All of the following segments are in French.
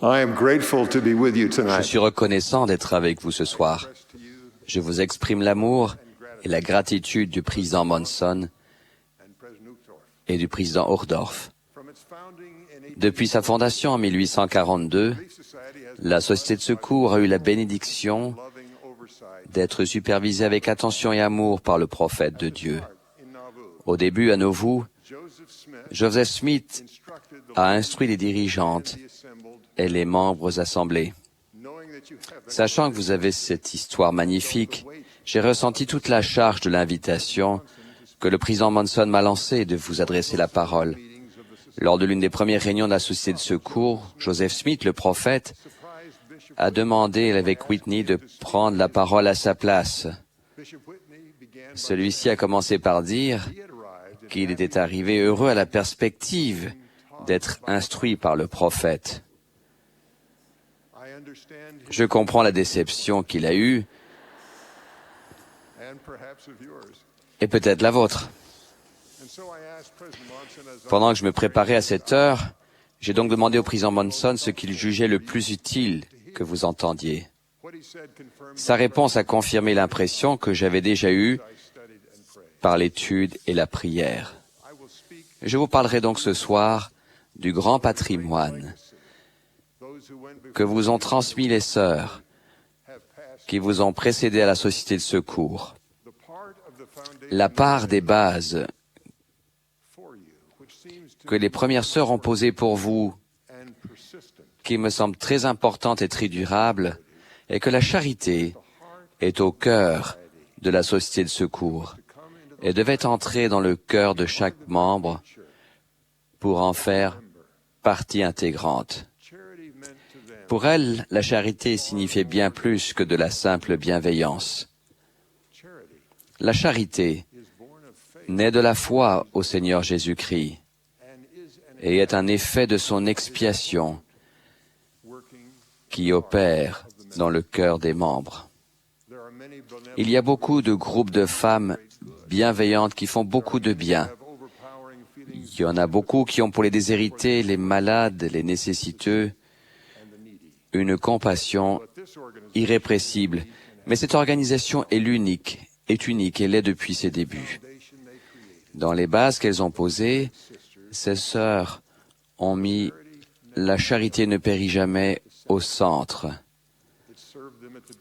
I am grateful to be with you Je tonight. suis reconnaissant d'être avec vous ce soir. Je vous exprime l'amour et la gratitude du président Monson et du président Ohrdorf. Depuis sa fondation en 1842, la Société de secours a eu la bénédiction d'être supervisée avec attention et amour par le prophète de Dieu. Au début, à Nauvoo, Joseph Smith a instruit les dirigeantes et les membres assemblés. Sachant que vous avez cette histoire magnifique, j'ai ressenti toute la charge de l'invitation que le président Monson m'a lancée de vous adresser la parole. Lors de l'une des premières réunions de la Société de secours, Joseph Smith, le prophète, a demandé avec Whitney de prendre la parole à sa place. Celui-ci a commencé par dire qu'il était arrivé heureux à la perspective d'être instruit par le prophète. Je comprends la déception qu'il a eue, et peut-être la vôtre. Pendant que je me préparais à cette heure, j'ai donc demandé au président Monson ce qu'il jugeait le plus utile que vous entendiez. Sa réponse a confirmé l'impression que j'avais déjà eue par l'étude et la prière. Je vous parlerai donc ce soir du grand patrimoine que vous ont transmis les sœurs qui vous ont précédé à la Société de secours. La part des bases que les premières sœurs ont posées pour vous, qui me semble très importante et très durable, est que la charité est au cœur de la Société de secours et devait entrer dans le cœur de chaque membre pour en faire partie intégrante. Pour elle, la charité signifiait bien plus que de la simple bienveillance. La charité naît de la foi au Seigneur Jésus-Christ et est un effet de son expiation qui opère dans le cœur des membres. Il y a beaucoup de groupes de femmes bienveillantes qui font beaucoup de bien. Il y en a beaucoup qui ont pour les déshérités, les malades, les nécessiteux, une compassion irrépressible. Mais cette organisation est unique et l'est depuis ses débuts. Dans les bases qu'elles ont posées, ces sœurs ont mis « la charité ne périt jamais » au centre.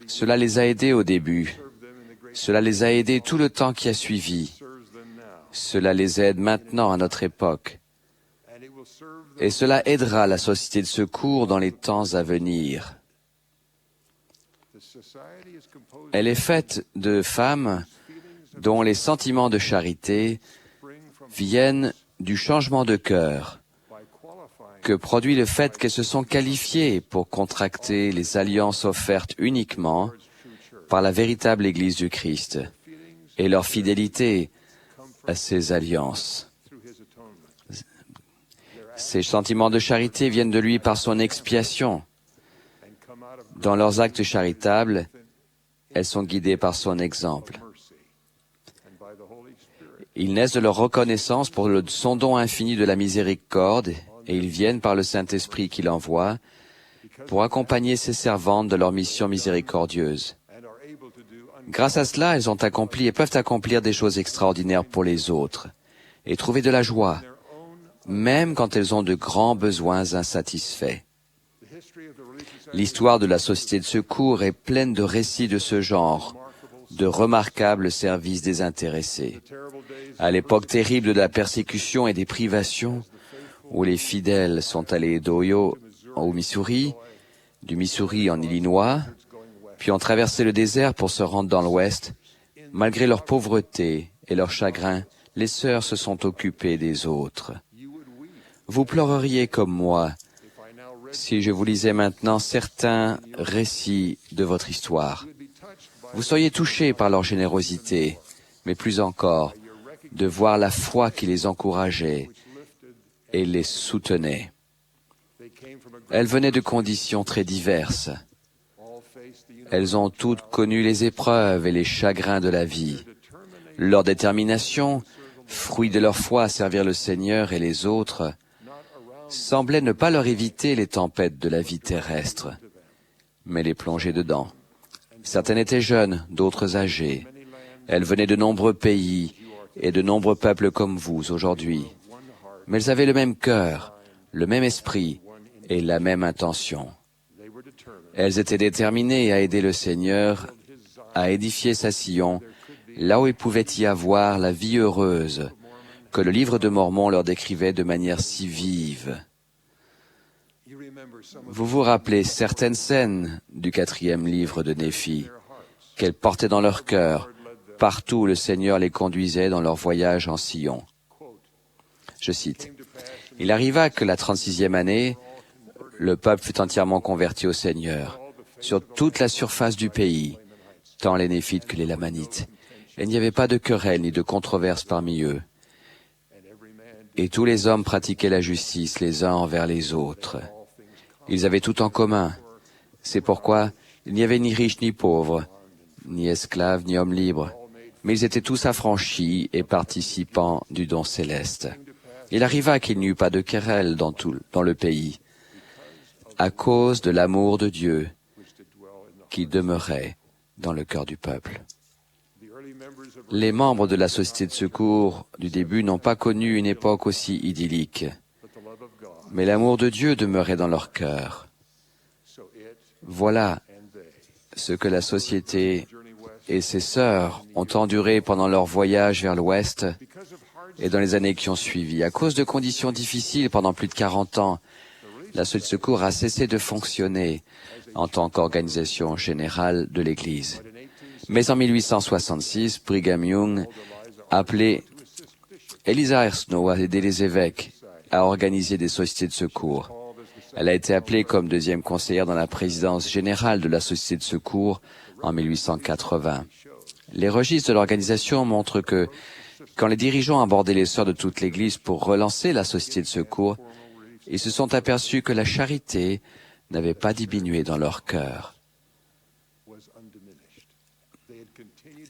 Cela les a aidés au début. Cela les a aidés tout le temps qui a suivi. Cela les aide maintenant à notre époque. Et cela aidera la Société de secours dans les temps à venir. Elle est faite de femmes dont les sentiments de charité viennent du changement de cœur que produit le fait qu'elles se sont qualifiées pour contracter les alliances offertes uniquement par la véritable Église du Christ et leur fidélité à ces alliances. Ces sentiments de charité viennent de lui par son expiation. Dans leurs actes charitables, elles sont guidées par son exemple. Ils naissent de leur reconnaissance pour son don infini de la miséricorde et ils viennent par le Saint-Esprit qu'il envoie pour accompagner ses servantes de leur mission miséricordieuse. Grâce à cela, elles ont accompli et peuvent accomplir des choses extraordinaires pour les autres et trouver de la joie, même quand elles ont de grands besoins insatisfaits. L'histoire de la Société de secours est pleine de récits de ce genre, de remarquables services désintéressés. À l'époque terrible de la persécution et des privations, où les fidèles sont allés d'Ohio au Missouri, du Missouri en Illinois, puis ont traversé le désert pour se rendre dans l'Ouest, malgré leur pauvreté et leur chagrin, les sœurs se sont occupées des autres. Vous pleureriez comme moi si je vous lisais maintenant certains récits de votre histoire. Vous seriez touchés par leur générosité, mais plus encore, de voir la foi qui les encourageait et les soutenait. Elles venaient de conditions très diverses. Elles ont toutes connu les épreuves et les chagrins de la vie. Leur détermination, fruit de leur foi à servir le Seigneur et les autres, semblait ne pas leur éviter les tempêtes de la vie terrestre, mais les plonger dedans. Certaines étaient jeunes, d'autres âgées. Elles venaient de nombreux pays et de nombreux peuples comme vous aujourd'hui. Mais elles avaient le même cœur, le même esprit et la même intention. Elles étaient déterminées à aider le Seigneur à édifier sa Sion, là où il pouvait y avoir la vie heureuse que le livre de Mormon leur décrivait de manière si vive. Vous vous rappelez certaines scènes du 4e livre de Néphi, qu'elles portaient dans leur cœur, partout où le Seigneur les conduisait dans leur voyage en Sion. Je cite, « Il arriva que la 36e année, le peuple fut entièrement converti au Seigneur, sur toute la surface du pays, tant les Néphites que les Lamanites. Il n'y avait pas de querelle ni de controverse parmi eux. Et tous les hommes pratiquaient la justice les uns envers les autres. Ils avaient tout en commun. C'est pourquoi il n'y avait ni riches ni pauvres, ni esclaves ni hommes libres, mais ils étaient tous affranchis et participants du don céleste. Il arriva qu'il n'y eut pas de querelle dans le pays, à cause de l'amour de Dieu qui demeurait dans le cœur du peuple. Les membres de la Société de secours du début n'ont pas connu une époque aussi idyllique, mais l'amour de Dieu demeurait dans leur cœur. Voilà ce que la Société et ses sœurs ont enduré pendant leur voyage vers l'Ouest et dans les années qui ont suivi. À cause de conditions difficiles pendant plus de 40 ans, la Société de secours a cessé de fonctionner en tant qu'organisation générale de l'Église. Mais en 1866, Brigham Young, appelé Elizabeth Snow, a aidé les évêques à organiser des sociétés de secours. Elle a été appelée comme deuxième conseillère dans la présidence générale de la Société de secours en 1880. Les registres de l'organisation montrent que quand les dirigeants abordaient les sœurs de toute l'Église pour relancer la Société de secours, ils se sont aperçus que la charité n'avait pas diminué dans leur cœur.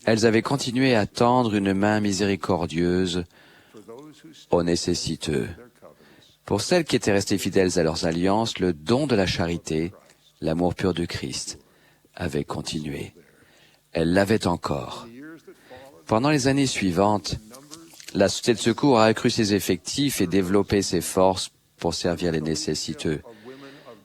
Elles avaient continué à tendre une main miséricordieuse aux nécessiteux. Pour celles qui étaient restées fidèles à leurs alliances, le don de la charité, l'amour pur de Christ, avait continué. Elles l'avaient encore. Pendant les années suivantes, la Société de secours a accru ses effectifs et développé ses forces pour servir les nécessiteux.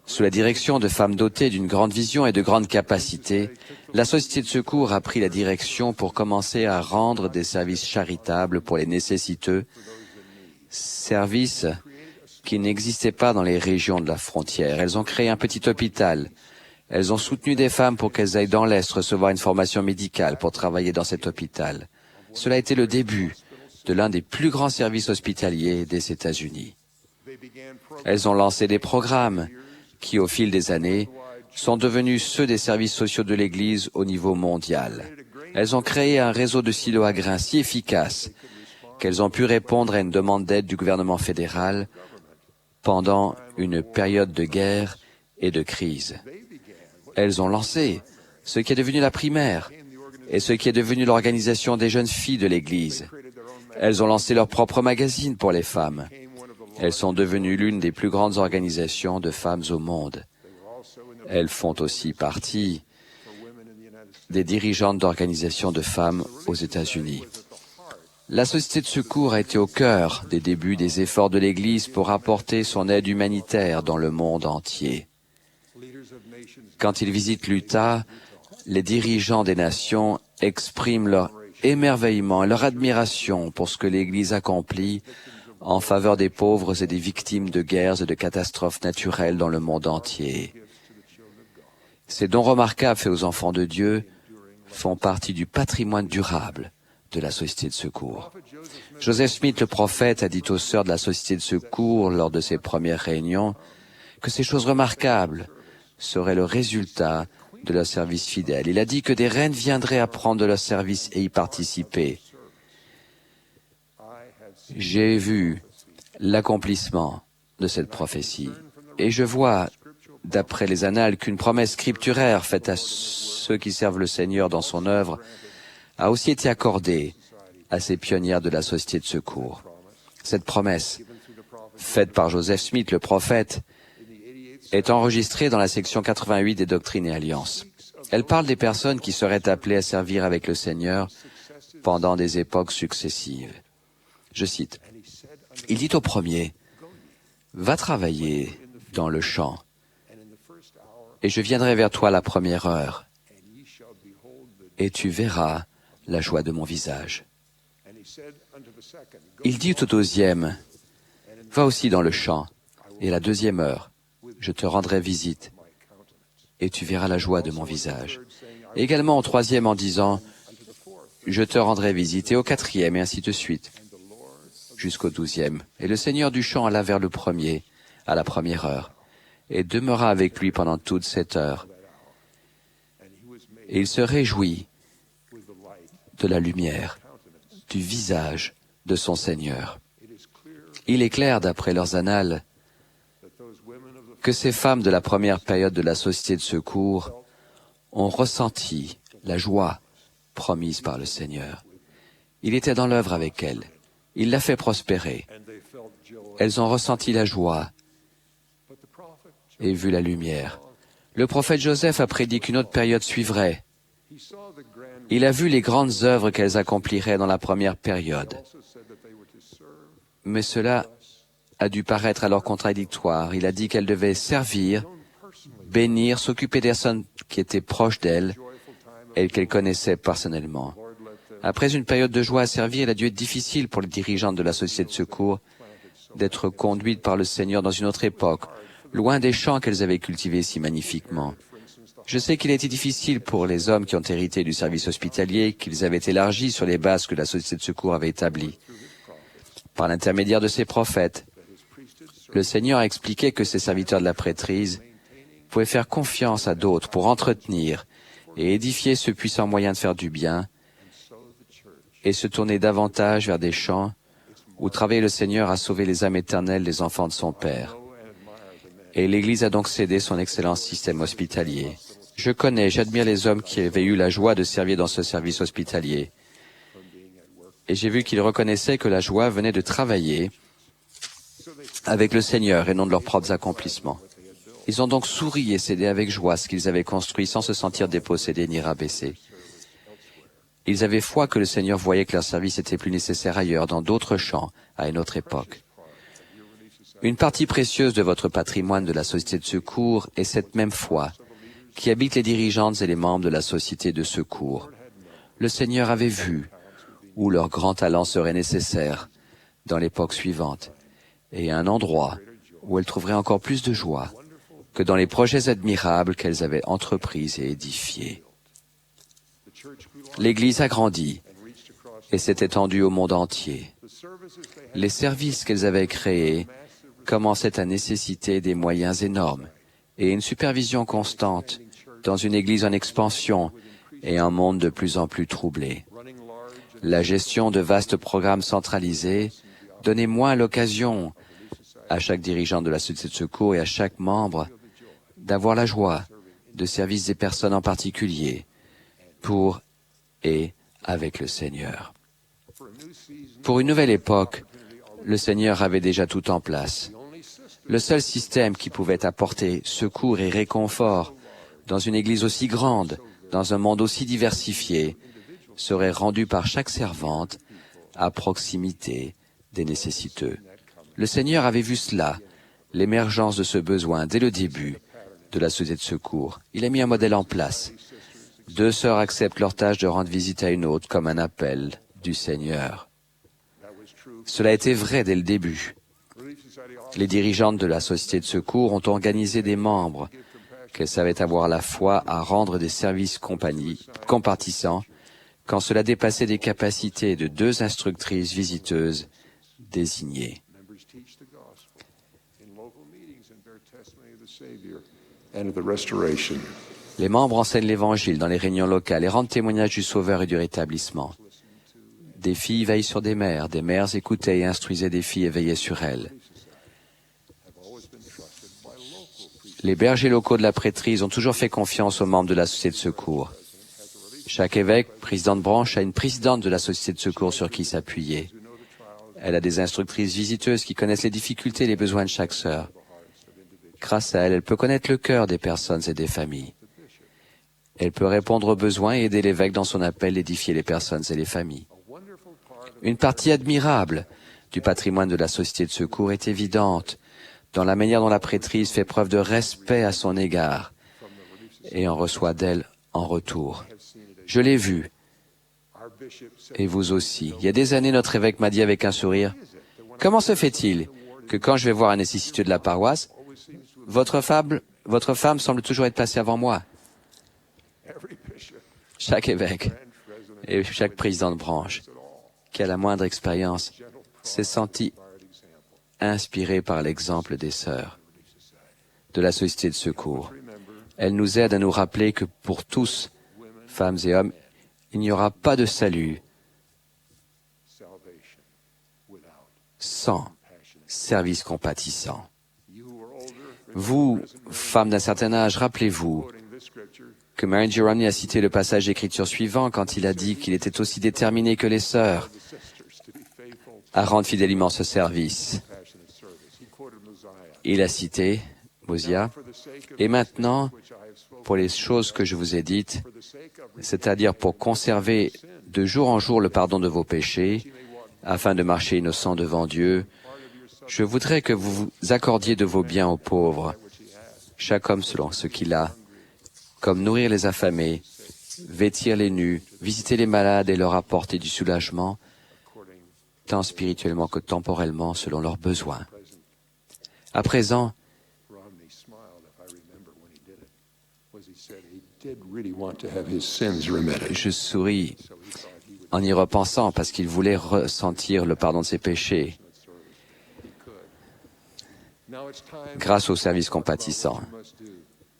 Sous la direction de femmes dotées d'une grande vision et de grandes capacités, la Société de secours a pris la direction pour commencer à rendre des services charitables pour les nécessiteux, services qui n'existaient pas dans les régions de la frontière. Elles ont créé un petit hôpital. Elles ont soutenu des femmes pour qu'elles aillent dans l'Est recevoir une formation médicale pour travailler dans cet hôpital. Cela a été le début de l'un des plus grands services hospitaliers des États-Unis. Elles ont lancé des programmes qui, au fil des années, sont devenus ceux des services sociaux de l'Église au niveau mondial. Elles ont créé un réseau de silos à grains si efficace qu'elles ont pu répondre à une demande d'aide du gouvernement fédéral pendant une période de guerre et de crise. Elles ont lancé ce qui est devenu la primaire et ce qui est devenu l'organisation des jeunes filles de l'Église. Elles ont lancé leur propre magazine pour les femmes. Elles sont devenues l'une des plus grandes organisations de femmes au monde. Elles font aussi partie des dirigeantes d'organisations de femmes aux États-Unis. La Société de secours a été au cœur des débuts des efforts de l'Église pour apporter son aide humanitaire dans le monde entier. Quand ils visitent l'Utah, les dirigeants des nations expriment leur émerveillement et leur admiration pour ce que l'Église accomplit en faveur des pauvres et des victimes de guerres et de catastrophes naturelles dans le monde entier. Ces dons remarquables faits aux enfants de Dieu font partie du patrimoine durable de la Société de secours. Joseph Smith, le prophète, a dit aux sœurs de la Société de secours lors de ses premières réunions que ces choses remarquables seraient le résultat de leur service fidèle. Il a dit que des reines viendraient apprendre de leur service et y participer. J'ai vu l'accomplissement de cette prophétie et je vois, d'après les annales, qu'une promesse scripturaire faite à ceux qui servent le Seigneur dans son œuvre a aussi été accordée à ces pionnières de la Société de secours. Cette promesse, faite par Joseph Smith, le prophète, est enregistrée dans la section 88 des Doctrines et Alliances. Elle parle des personnes qui seraient appelées à servir avec le Seigneur pendant des époques successives. Je cite, « Il dit au premier, « Va travailler dans le champ, et je viendrai vers toi à la première heure, et tu verras la joie de mon visage. » Il dit au deuxième, « Va aussi dans le champ, et à la deuxième heure, je te rendrai visite, et tu verras la joie de mon visage. » Et également au troisième en disant, « Je te rendrai visite, et au quatrième, et ainsi de suite, jusqu'au 12e. Et le Seigneur du champ alla vers le premier, à la première heure, et demeura avec lui pendant toute cette heure. Et il se réjouit de la lumière, du visage de son Seigneur. » Il est clair, d'après leurs annales, que ces femmes de la première période de la Société de secours ont ressenti la joie promise par le Seigneur. Il était dans l'œuvre avec elles. Il l'a fait prospérer. Elles ont ressenti la joie et vu la lumière. Le prophète Joseph a prédit qu'une autre période suivrait. Il a vu les grandes œuvres qu'elles accompliraient dans la première période. Mais cela a dû paraître alors contradictoire. Il a dit qu'elles devaient servir, bénir, s'occuper des personnes qui étaient proches d'elles et qu'elles connaissaient personnellement. Après une période de joie à servir, il a dû être difficile pour les dirigeantes de la Société de secours d'être conduites par le Seigneur dans une autre époque, loin des champs qu'elles avaient cultivés si magnifiquement. Je sais qu'il a été difficile pour les hommes qui ont hérité du service hospitalier, qu'ils avaient élargi sur les bases que la Société de secours avait établies. Par l'intermédiaire de ses prophètes, le Seigneur a expliqué que ses serviteurs de la prêtrise pouvaient faire confiance à d'autres pour entretenir et édifier ce puissant moyen de faire du bien et se tourner davantage vers des champs où travaillait le Seigneur à sauver les âmes éternelles des enfants de son Père. Et l'Église a donc cédé son excellent système hospitalier. Je connais, j'admire les hommes qui avaient eu la joie de servir dans ce service hospitalier. Et j'ai vu qu'ils reconnaissaient que la joie venait de travailler avec le Seigneur et non de leurs propres accomplissements. Ils ont donc souri et cédé avec joie ce qu'ils avaient construit sans se sentir dépossédés ni rabaissés. Ils avaient foi que le Seigneur voyait que leur service était plus nécessaire ailleurs, dans d'autres champs, à une autre époque. Une partie précieuse de votre patrimoine de la Société de secours est cette même foi qui habite les dirigeantes et les membres de la Société de secours. Le Seigneur avait vu où leur grand talent serait nécessaire dans l'époque suivante, et un endroit où elles trouveraient encore plus de joie que dans les projets admirables qu'elles avaient entrepris et édifiés. L'Église a grandi et s'est étendue au monde entier. Les services qu'elles avaient créés commençaient à nécessiter des moyens énormes et une supervision constante dans une Église en expansion et un monde de plus en plus troublé. La gestion de vastes programmes centralisés donnait moins l'occasion à chaque dirigeant de la Société de secours et à chaque membre d'avoir la joie de servir des personnes en particulier pour et avec le Seigneur. Pour une nouvelle époque, le Seigneur avait déjà tout en place. Le seul système qui pouvait apporter secours et réconfort dans une Église aussi grande, dans un monde aussi diversifié, serait rendu par chaque servante à proximité des nécessiteux. Le Seigneur avait vu cela, l'émergence de ce besoin dès le début de la Société de secours. Il a mis un modèle en place. 2 sœurs acceptent leur tâche de rendre visite à une autre comme un appel du Seigneur. Cela était vrai dès le début. Les dirigeantes de la Société de secours ont organisé des membres qu'elles savaient avoir la foi à rendre des services compatissants quand cela dépassait des capacités de 2 instructrices visiteuses désignées. Les membres enseignent l'Évangile dans les réunions locales et rendent témoignage du Sauveur et du rétablissement. Des filles veillent sur des mères écoutaient et instruisaient des filles et veillaient sur elles. Les bergers locaux de la prêtrise ont toujours fait confiance aux membres de la Société de secours. Chaque évêque, président de branche, a une présidente de la Société de secours sur qui s'appuyer. Elle a des instructrices visiteuses qui connaissent les difficultés et les besoins de chaque sœur. Grâce à elle, elle peut connaître le cœur des personnes et des familles. Elle peut répondre aux besoins et aider l'évêque dans son appel d'édifier les personnes et les familles. Une partie admirable du patrimoine de la Société de secours est évidente dans la manière dont la prêtrise fait preuve de respect à son égard et en reçoit d'elle en retour. Je l'ai vu, et vous aussi. Il y a des années, notre évêque m'a dit avec un sourire, « Comment se fait-il que quand je vais voir un nécessiteux de la paroisse, votre femme semble toujours être placée avant moi ?» Chaque évêque et chaque président de branche qui a la moindre expérience s'est senti inspiré par l'exemple des sœurs de la Société de secours. Elle nous aide à nous rappeler que pour tous, femmes et hommes, il n'y aura pas de salut sans service compatissant. Vous, femmes d'un certain âge, rappelez-vous que Mary J. Romney a cité le passage d'écriture suivant quand il a dit qu'il était aussi déterminé que les sœurs à rendre fidèlement ce service. Il a cité Mosia, et maintenant, pour les choses que je vous ai dites, c'est-à-dire pour conserver de jour en jour le pardon de vos péchés, afin de marcher innocent devant Dieu, je voudrais que vous vous accordiez de vos biens aux pauvres, chaque homme selon ce qu'il a, comme nourrir les affamés, vêtir les nus, visiter les malades et leur apporter du soulagement, tant spirituellement que temporellement selon leurs besoins. À présent, je souris en y repensant parce qu'il voulait ressentir le pardon de ses péchés grâce au service compatissant.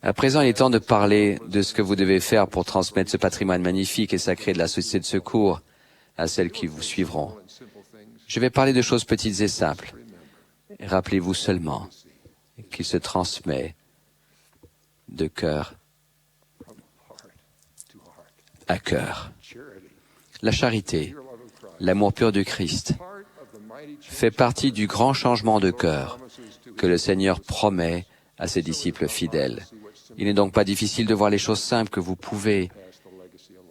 À présent, il est temps de parler de ce que vous devez faire pour transmettre ce patrimoine magnifique et sacré de la Société de secours à celles qui vous suivront. Je vais parler de choses petites et simples. Rappelez-vous seulement qu'il se transmet de cœur à cœur. La charité, l'amour pur du Christ, fait partie du grand changement de cœur que le Seigneur promet à ses disciples fidèles. Il n'est donc pas difficile de voir les choses simples que vous pouvez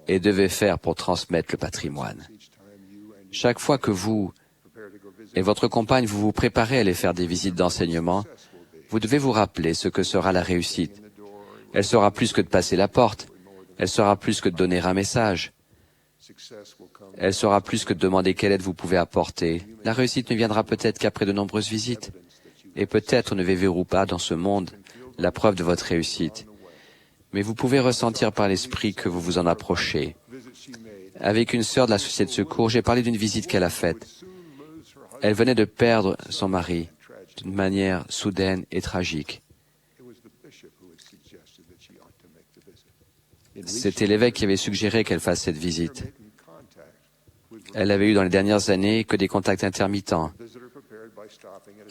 et devez faire pour transmettre le patrimoine. Chaque fois que vous et votre compagne vous vous préparez à aller faire des visites d'enseignement, vous devez vous rappeler ce que sera la réussite. Elle sera plus que de passer la porte. Elle sera plus que de donner un message. Elle sera plus que de demander quelle aide vous pouvez apporter. La réussite ne viendra peut-être qu'après de nombreuses visites. Et peut-être ne verrez-vous pas dans ce monde la preuve de votre réussite. Mais vous pouvez ressentir par l'esprit que vous vous en approchez. Avec une sœur de la Société de secours, j'ai parlé d'une visite qu'elle a faite. Elle venait de perdre son mari d'une manière soudaine et tragique. C'était l'évêque qui avait suggéré qu'elle fasse cette visite. Elle avait eu dans les dernières années que des contacts intermittents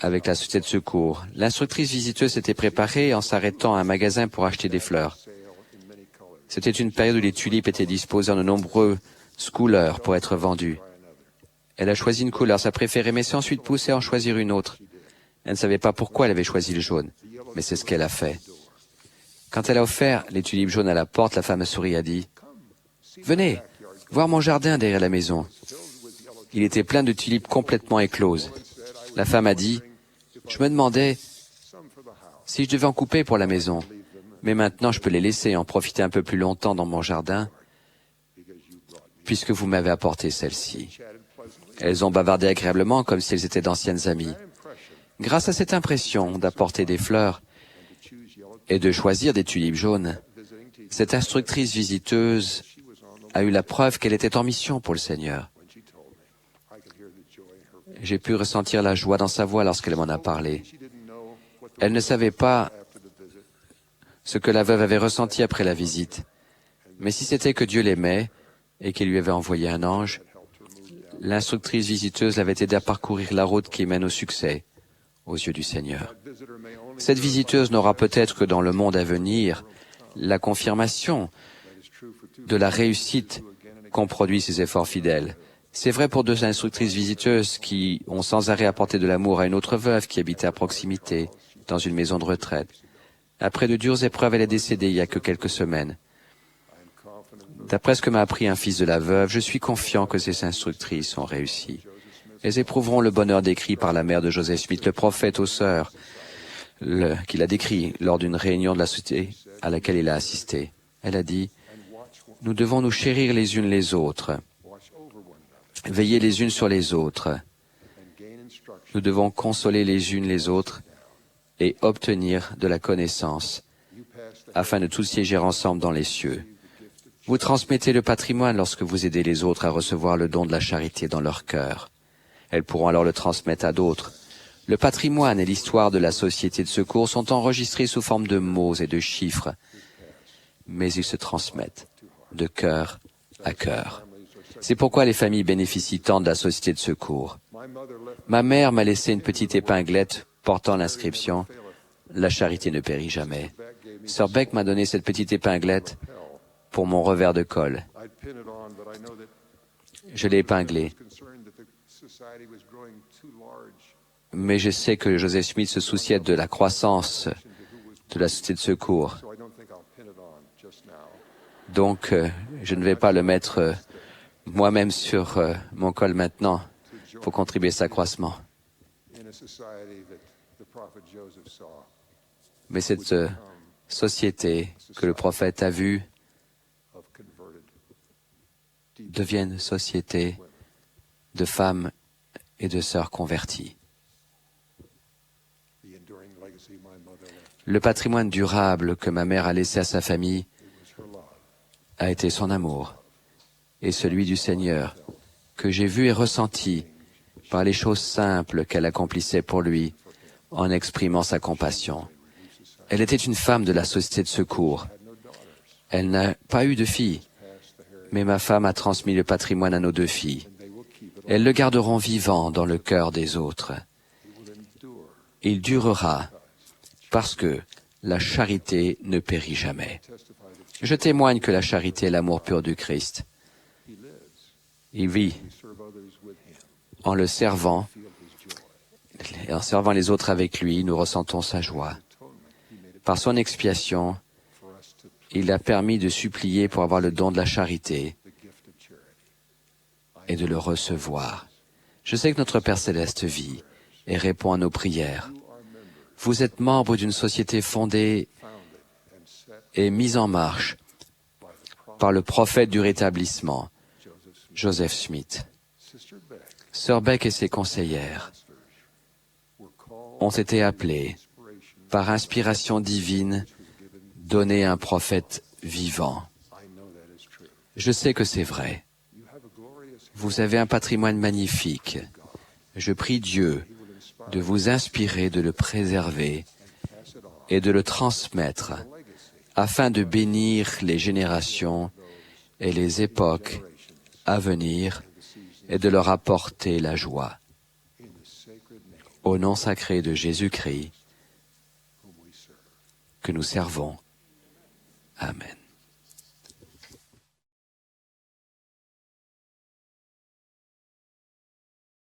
avec la Société de secours. L'instructrice visiteuse s'était préparée en s'arrêtant à un magasin pour acheter des fleurs. C'était une période où les tulipes étaient disposées en de nombreuses couleurs pour être vendues. Elle a choisi une couleur, sa préférée, mais s'est ensuite poussée à en choisir une autre. Elle ne savait pas pourquoi elle avait choisi le jaune, mais c'est ce qu'elle a fait. Quand elle a offert les tulipes jaunes à la porte, la femme a souri et a dit « Venez, voir mon jardin derrière la maison. » Il était plein de tulipes complètement écloses. La femme a dit « Je me demandais si je devais en couper pour la maison, mais maintenant je peux les laisser et en profiter un peu plus longtemps dans mon jardin, puisque vous m'avez apporté celles-ci. » Elles ont bavardé agréablement comme si elles étaient d'anciennes amies. Grâce à cette impression d'apporter des fleurs et de choisir des tulipes jaunes, cette instructrice visiteuse a eu la preuve qu'elle était en mission pour le Seigneur. J'ai pu ressentir la joie dans sa voix lorsqu'elle m'en a parlé. Elle ne savait pas ce que la veuve avait ressenti après la visite, mais si c'était que Dieu l'aimait et qu'il lui avait envoyé un ange, l'instructrice visiteuse l'avait aidé à parcourir la route qui mène au succès aux yeux du Seigneur. Cette visiteuse n'aura peut-être que dans le monde à venir la confirmation de la réussite qu'ont produit ses efforts fidèles, C'est vrai pour 2 instructrices visiteuses qui ont sans arrêt apporté de l'amour à une autre veuve qui habitait à proximité, dans une maison de retraite. Après de dures épreuves, elle est décédée il y a que quelques semaines. D'après ce que m'a appris un fils de la veuve, je suis confiant que ces instructrices ont réussi. Elles éprouveront le bonheur décrit par la mère de Joseph Smith, le prophète aux sœurs, qu'il a décrit lors d'une réunion de la société à laquelle il a assisté. Elle a dit, « Nous devons nous chérir les unes les autres, veiller les unes sur les autres. Nous devons consoler les unes les autres et obtenir de la connaissance, afin de tous siéger ensemble dans les cieux. Vous transmettez le patrimoine lorsque vous aidez les autres à recevoir le don de la charité dans leur cœur. Elles pourront alors le transmettre à d'autres. Le patrimoine et l'histoire de la société de secours sont enregistrés sous forme de mots et de chiffres, mais ils se transmettent de cœur à cœur. C'est pourquoi les familles bénéficient tant de la société de secours. Ma mère m'a laissé une petite épinglette portant l'inscription « La charité ne périt jamais ». Sir Beck m'a donné cette petite épinglette pour mon revers de col. Je l'ai épinglée. Mais je sais que Joseph Smith se souciait de la croissance de la société de secours. Donc, je ne vais pas le mettre moi-même sur mon col maintenant pour contribuer à cet accroissement. Mais cette société que le prophète a vue devient une société de femmes et de sœurs converties. Le patrimoine durable que ma mère a laissé à sa famille a été son amour et celui du Seigneur que j'ai vu et ressenti par les choses simples qu'elle accomplissait pour lui en exprimant sa compassion. Elle était une femme de la société de secours. Elle n'a pas eu de filles, mais ma femme a transmis le patrimoine à nos 2 filles. Elles le garderont vivant dans le cœur des autres. Il durera parce que la charité ne périt jamais. Je témoigne que la charité est l'amour pur du Christ. Il vit en le servant, et en servant les autres avec lui, nous ressentons sa joie. Par son expiation, il a permis de supplier pour avoir le don de la charité et de le recevoir. Je sais que notre Père Céleste vit et répond à nos prières. Vous êtes membre d'une société fondée et mise en marche par le prophète du rétablissement, Joseph Smith. Sir Beck et ses conseillères ont été appelés par inspiration divine donner un prophète vivant. Je sais que c'est vrai. Vous avez un patrimoine magnifique. Je prie Dieu de vous inspirer, de le préserver et de le transmettre afin de bénir les générations et les époques à venir et de leur apporter la joie. Au nom sacré de Jésus-Christ que nous servons. Amen.